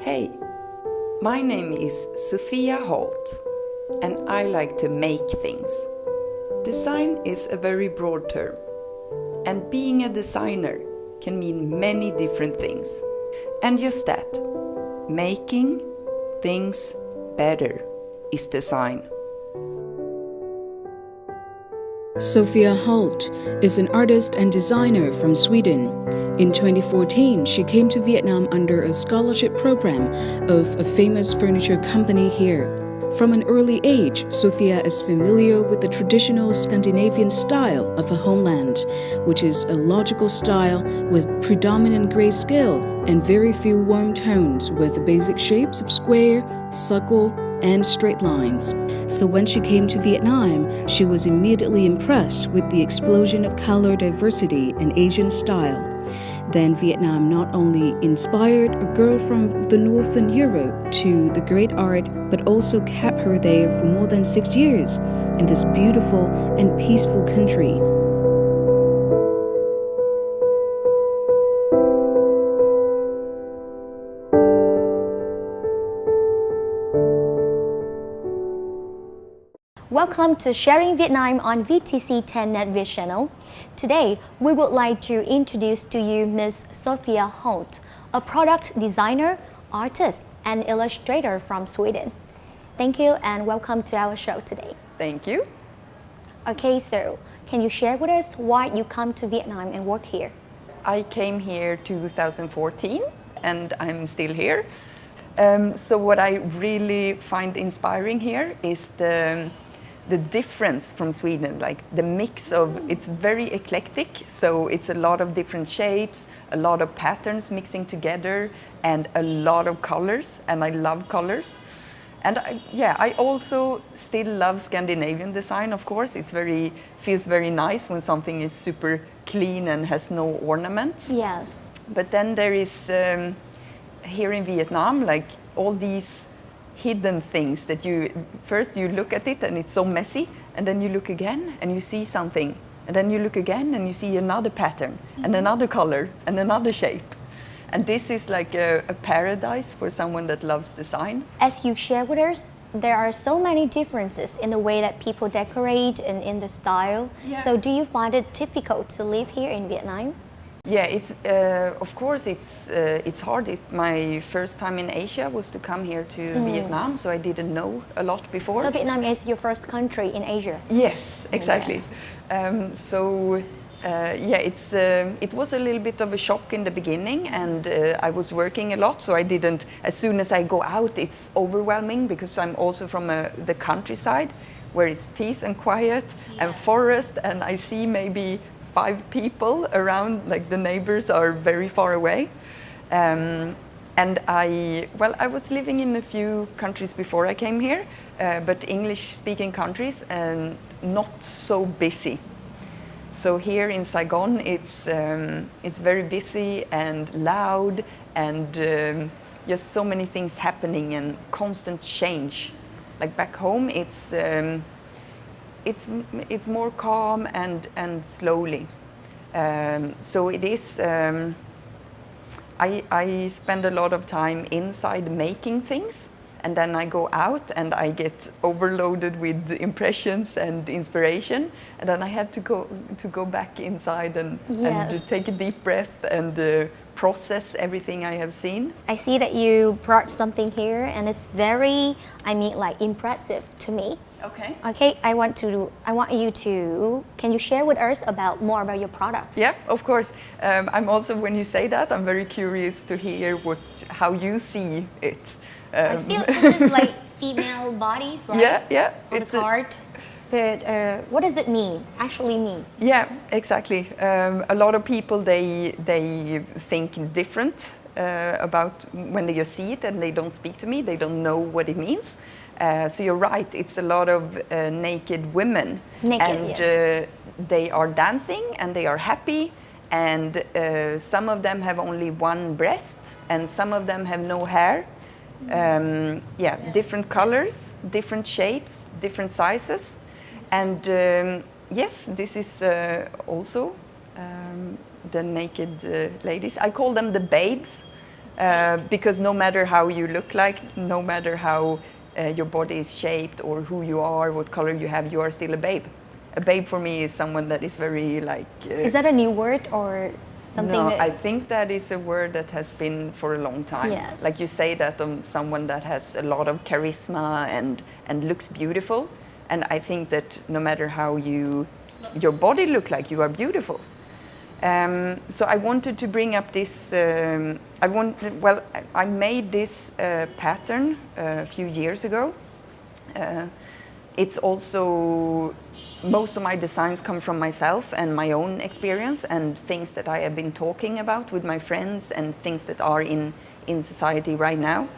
Hey, my name is Sofia Holt, and I like to make things. Design is a very broad term, and being a designer can mean many different things. And just that, making things better is design. Sofia Holt is an artist and designer from Sweden. In 2014, she came to Vietnam under a scholarship program of a famous furniture company here. From an early age, Sofia is familiar with the traditional Scandinavian style of a homeland, which is a logical style with predominant grayscale and very few warm tones with basic shapes of square, circle, and straight lines. So when she came to Vietnam, she was immediately impressed with the explosion of color diversity and Asian style. Then Vietnam not only inspired a girl from the Northern Europe to the great art, but also kept her there for more than 6 years in this beautiful and peaceful country. Welcome to Sharing Vietnam on VTC10 NetViet channel. Today, we would like to introduce to you Ms. Sofia Holt, a product designer, artist, and illustrator from Sweden. Thank you and welcome to our show today. Thank you. Okay, so can you share with us why you come to Vietnam and work here? I came here 2014 and I'm still here. So what I really find inspiring here is the difference from Sweden, like the mix of, it's very eclectic, so it's a lot of different shapes, a lot of patterns mixing together, and a lot of colors, and I love colors. And I also still love Scandinavian design, of course. Feels very nice when something is super clean and has no ornaments. Yes. But then there is, here in Vietnam, like all these hidden things that you look at it and it's so messy, and then you look again and you see something, and then you look again and you see another pattern and another color and another shape. And this is like a paradise for someone that loves design. As you share with us, there are so many differences in the way that people decorate and in the style. Yeah. So do you find it difficult to live here in Vietnam? Yeah, of course it's hard. My first time in Asia was to come here to Vietnam, so I didn't know a lot before. So Vietnam is your first country in Asia? Yes, exactly. Yes. It was a little bit of a shock in the beginning, and I was working a lot, so I didn't. As soon as I go out, it's overwhelming because I'm also from the countryside, where it's peace and quiet and forest, and I see maybe 5 people around, like the neighbors are very far away. And I was living in a few countries before I came here, but English-speaking countries, and not so busy. So here in Saigon, it's very busy and loud, and just so many things happening and constant change. Like back home, it's more calm and slowly. So it is. I spend a lot of time inside making things, and then I go out and I get overloaded with impressions and inspiration, and then I have to go back inside and take a deep breath and process everything I have seen. I see that you brought something here, and it's very, impressive to me. Okay. Okay, I want you to, can you share with us more about your products? Yeah, of course. I'm also, when you say that, I'm very curious to hear how you see it. I see this is like female bodies, right? Yeah. On the card. But what does it actually mean? Yeah, exactly. A lot of people, they think different about when they just see it, and they don't speak to me, they don't know what it means. So you're right, it's a lot of naked women. Yes. They are dancing and they are happy, and some of them have only one breast, and some of them have no hair. Different colors, different shapes, different sizes. And yes, this is also the naked ladies. I call them the babes Because no matter how you look like, no matter how your body is shaped or who you are, what color you have, you are still a babe. A babe for me is someone that is very like... is that a new word or something? No, that... I think that is a word that has been for a long time. Yes. Like you say that on someone that has a lot of charisma and looks beautiful. And I think that no matter how your body look like, you are beautiful. So I wanted to bring up this, I made this pattern a few years ago. It's also, most of my designs come from myself and my own experience and things that I have been talking about with my friends and things that are in society right now.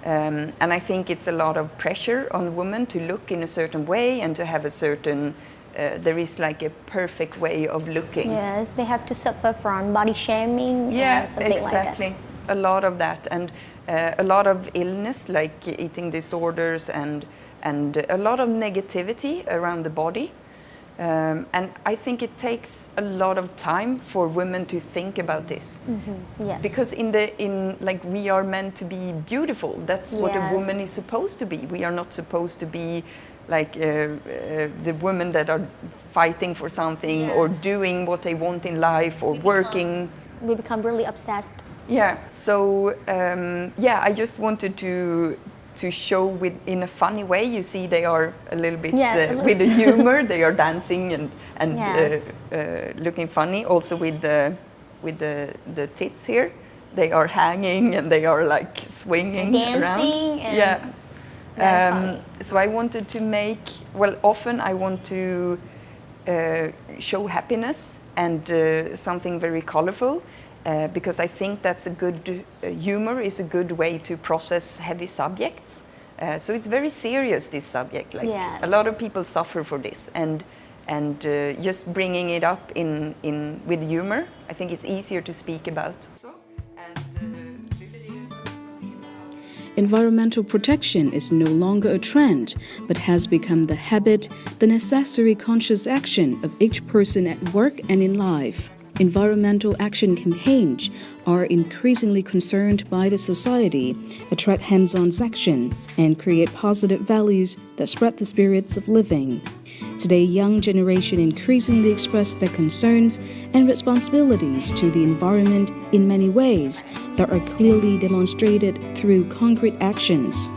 And I think it's a lot of pressure on women to look in a certain way and to have a certain, there is like a perfect way of looking. Yes, they have to suffer from body shaming. Yeah, something exactly. Like A that. lot of that, and a lot of illness like eating disorders and a lot of negativity around the body. And I think it takes a lot of time for women to think about this. Yes. Because like we are meant to be beautiful. That's what a woman is supposed to be. We are not supposed to be like the women that are fighting for something or doing what they want in life or working. We become really obsessed. Yeah. So I just wanted to show in a funny way. You see, they are a little bit with the humor. They are dancing and looking funny. Also with the tits here, they are hanging and they are like swinging dancing around. So I wanted to make. Well, often I want to show happiness and something very colorful. Because I think that's a good, humor is a good way to process heavy subjects. So it's very serious, this subject. Like a lot of people suffer for this, and just bringing it up with humor, I think it's easier to speak about. Environmental protection is no longer a trend, but has become the habit, the necessary conscious action of each person at work and in life. Environmental action campaigns are increasingly concerned by the society, attract hands-on action, and create positive values that spread the spirits of living. Today, young generation increasingly express their concerns and responsibilities to the environment in many ways that are clearly demonstrated through concrete actions.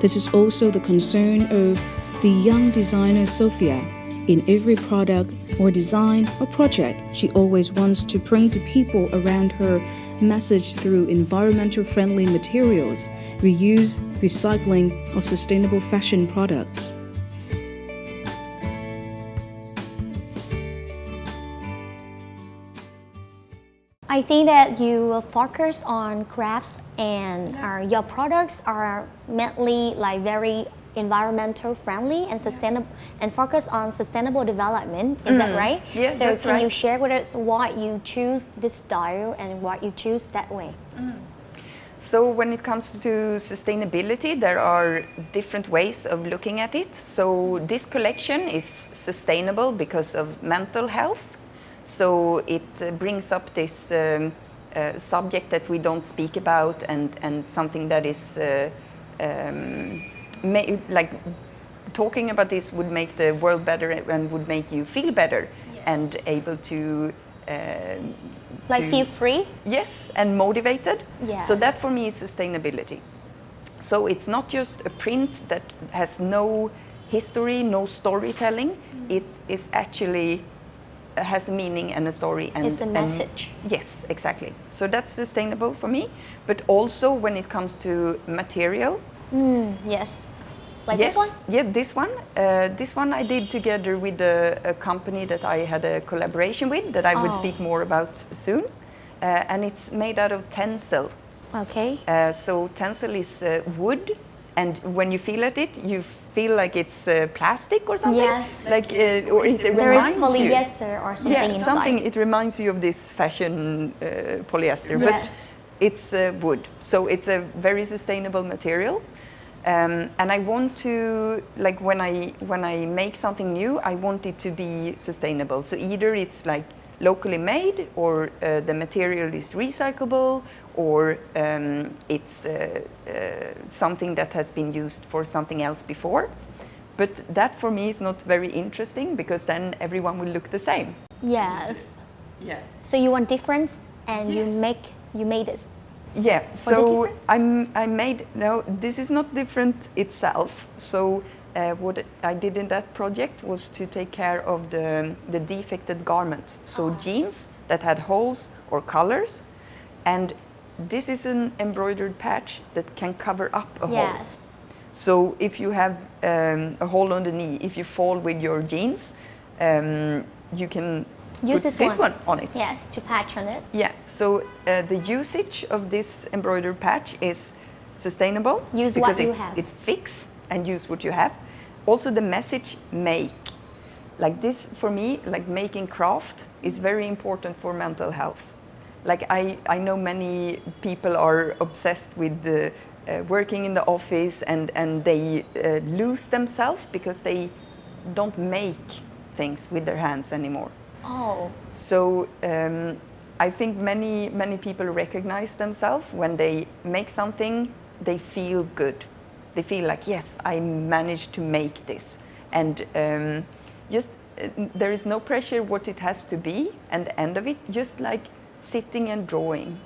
This is also the concern of the young designer Sophia. In every product or design or project, she always wants to bring to people around her message through environmental friendly materials, reuse, recycling, or sustainable fashion products. I think that you will focus on crafts and your products are mainly like very environmental friendly and sustainable and focus on sustainable development. Is that right? Yes, so that's can right. you share with us why you choose this style and why you choose that way? So when it comes to sustainability, there are different ways of looking at it. So this collection is sustainable because of mental health. So it brings up this subject that we don't speak about and something that is like talking about this would make the world better and would make you feel better and able to like feel free? Yes, and motivated. Yes. So that for me is sustainability. So it's not just a print that has no history, no storytelling. It is actually has a meaning and a story. And it's a message. Yes, exactly. So that's sustainable for me. But also when it comes to material. Yes. Like this one? Yeah, this one. This one I did together with a company that I had a collaboration with that I would speak more about soon. And it's made out of tencel. Okay. So tencel is wood, and when you feel at it, you feel like it's plastic or something. Yes. Like, or it there is reminds polyester or something yeah, inside. something. It reminds you of this fashion polyester, yes. but it's wood. So it's a very sustainable material. And I want to, like when I make something new, I want it to be sustainable. So either it's like locally made, or the material is recyclable, or it's something that has been used for something else before. But that for me is not very interesting, because then everyone will look the same. Yes. Yeah. So you want difference, and Yes. you made this. Yeah. the So difference? I made, no, this is not different itself. So what I did in that project was to take care of the defected garment. So jeans that had holes or colors, and this is an embroidered patch that can cover up a hole. Yes. So if you have a hole on the knee, if you fall with your jeans, you can Use put this this one on it. Yes, to patch on it. Yeah, so the usage of this embroidered patch is sustainable. Use because what you have. It fix and use what you have. Also the message make. Like this, for me, like making craft is very important for mental health. Like I know many people are obsessed with working in the office, and they lose themselves because they don't make things with their hands anymore. Oh. So I think many people recognize themselves when they make something. They feel good. They feel like, yes, I managed to make this, and there is no pressure what it has to be. And the end of it, just like sitting and drawing,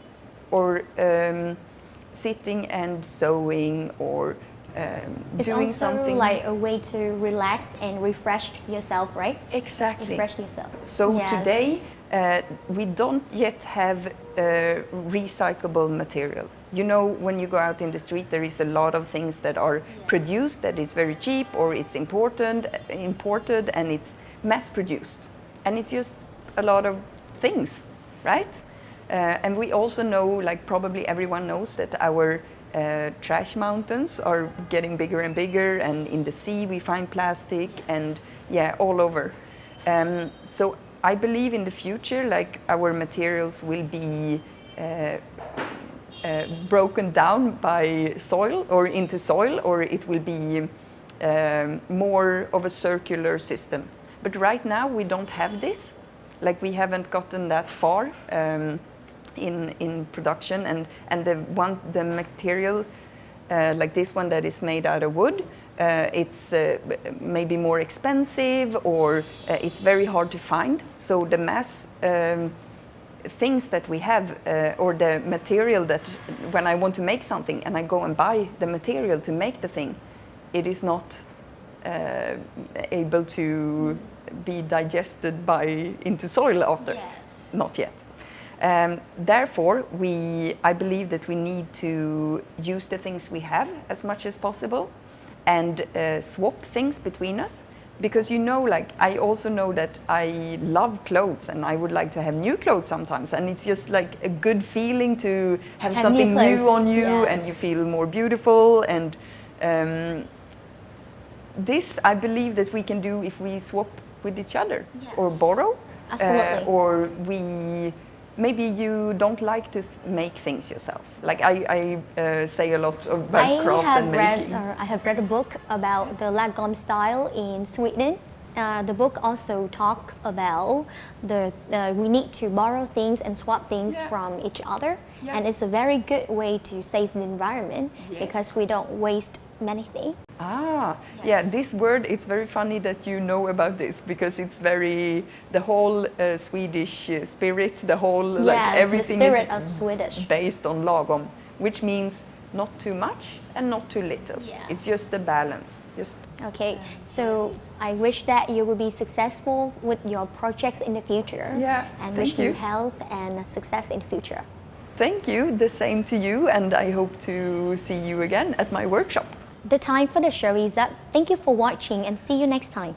or sitting and sewing, or It's doing also something like a way to relax and refresh yourself, right? Exactly. Refresh yourself. So Yes. today we don't yet have recyclable material. You know, when you go out in the street, there is a lot of things that are produced that is very cheap, or it's imported, and it's mass produced, and it's just a lot of things, right? And we also know, like probably everyone knows, that our trash mountains are getting bigger and bigger, and in the sea we find plastic, and all over. So I believe in the future, like our materials will be broken down by soil, or into soil, or it will be more of a circular system. But right now we don't have this. Like we haven't gotten that far in production, and the material like this one that is made out of wood, it's maybe more expensive, or it's very hard to find. So the mass things that we have, or the material that when I want to make something and I go and buy the material to make the thing, it is not able to be digested into soil after. Yes. Not yet. Therefore, I believe that we need to use the things we have as much as possible, and swap things between us. Because like I also know that I love clothes, and I would like to have new clothes sometimes, and it's just like a good feeling to have something new on you, and you feel more beautiful. And this I believe that we can do if we swap with each other, or borrow. Absolutely. Or maybe you don't like to make things yourself. Like I say a lot about craft and making. I have read a book about the lagom style in Sweden. The book also talk about we need to borrow things and swap things from each other, and it's a very good way to save the environment, because we don't waste many things. This word, it's very funny that you know about this, because it's the whole Swedish spirit, the whole everything the spirit is of Swedish based on lagom, which means not too much and not too little. It's just the balance. Okay, so I wish that you will be successful with your projects in the future, and wish you health and success in the future. Thank you, the same to you, and I hope to see you again at my workshop. The time for the show is up. Thank you for watching, and see you next time.